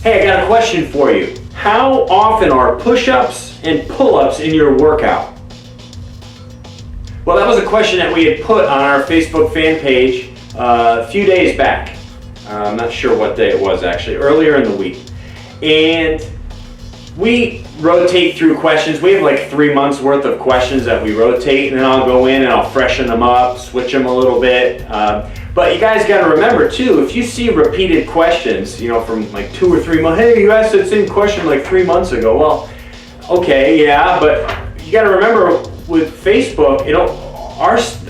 Hey, I got a question for you. How often are push-ups and pull-ups in your workout? Well, that was a question that we had put on our Facebook fan page a few days back. I'm not sure what day it was actually, earlier in the week. And we rotate through questions. We have like 3 months worth of questions that we rotate, and then I'll go in and I'll freshen them up, switch them a little bit. But you guys got to remember too, if you see repeated questions, from like 2 or 3 months, hey, you asked that same question like 3 months ago. Well, okay, yeah, but you got to remember with Facebook,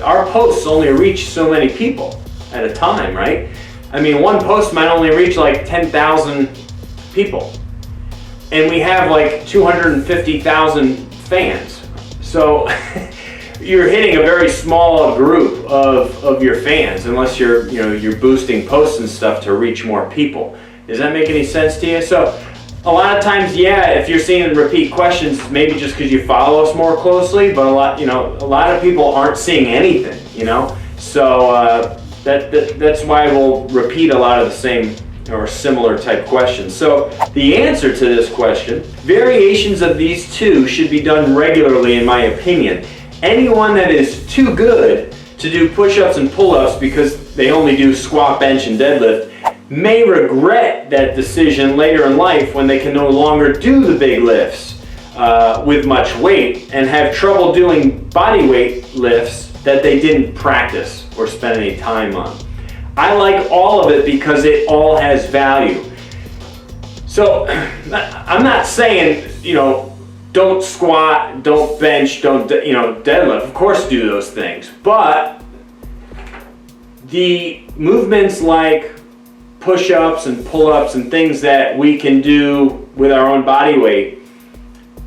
our posts only reach so many people at a time, right? I mean, one post might only reach like 10,000 people. And we have like 250,000 fans. So you're hitting a very small group of your fans, unless you're boosting posts and stuff to reach more people. Does that make any sense to you? So a lot of times, yeah, if you're seeing repeat questions, maybe just because you follow us more closely, but a lot of people aren't seeing anything, So that's why we'll repeat a lot of the same or similar type questions. So the answer to this question, variations of these two should be done regularly in my opinion. Anyone that is too good to do push-ups and pull-ups because they only do squat, bench, and deadlift may regret that decision later in life when they can no longer do the big lifts with much weight and have trouble doing body weight lifts that they didn't practice or spend any time on. I like all of it because it all has value. So I'm not saying, don't squat, don't bench, don't deadlift. Of course do those things. But the movements like push-ups and pull-ups and things that we can do with our own body weight,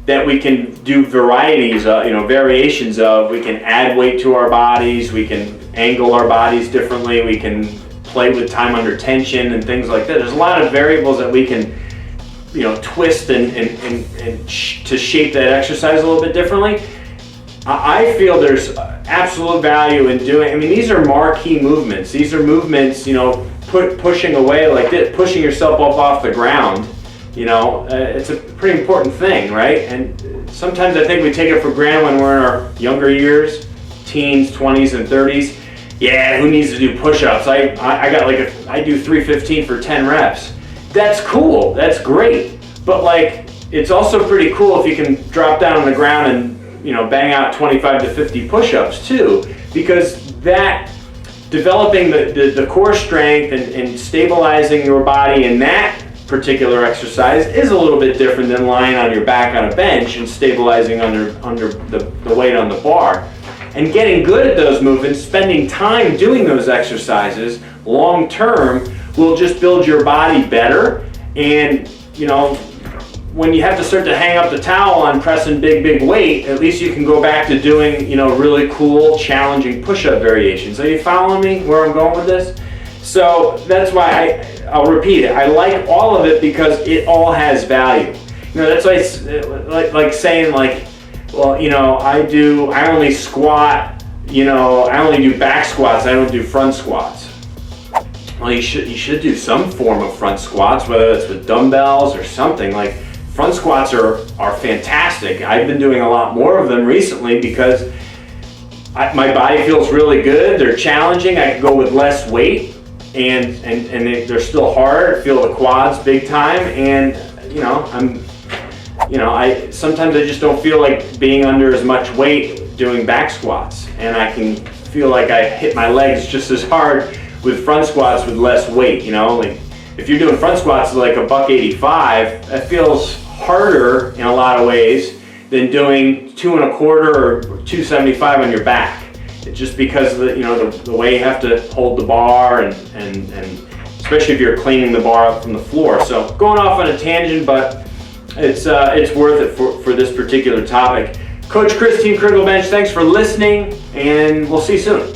that we can do varieties of, variations of. We can add weight to our bodies, we can angle our bodies differently, we can play with time under tension and things like that. There's a lot of variables that we can twist and to shape that exercise a little bit differently. I feel there's absolute value in doing, these are marquee movements. These are movements, pushing away like this, pushing yourself up off the ground. It's a pretty important thing, right? And sometimes I think we take it for granted when we're in our younger years, teens, 20s, and 30s. Yeah, who needs to do push-ups? I I do 315 for 10 reps. That's cool, that's great. But it's also pretty cool if you can drop down on the ground and bang out 25 to 50 push-ups too, because that developing the core strength and stabilizing your body in that particular exercise is a little bit different than lying on your back on a bench and stabilizing under the weight on the bar. And getting good at those movements, spending time doing those exercises long term will just build your body better. And when you have to start to hang up the towel on pressing big weight, at least you can go back to doing really cool, challenging push-up variations. Are you following me where I'm going with this? So that's why I'll repeat it. I like all of it because it all has value. That's why it's like saying well, I only squat, I only do back squats, I don't do front squats. Well, you should do some form of front squats, whether it's with dumbbells or something. Front squats are fantastic. I've been doing a lot more of them recently because my body feels really good. They're challenging. I can go with less weight, and they're still hard. I feel the quads big time, and sometimes I just don't feel like being under as much weight doing back squats, and I can feel like I hit my legs just as hard with front squats with less weight. If you're doing front squats like $185, that feels harder in a lot of ways than doing 2 1/4 or 275 on your back. It's just because of the way you have to hold the bar and especially if you're cleaning the bar up from the floor. So going off on a tangent, but it's worth it for this particular topic. Coach Chris, Team Critical Bench, thanks for listening, and we'll see you soon.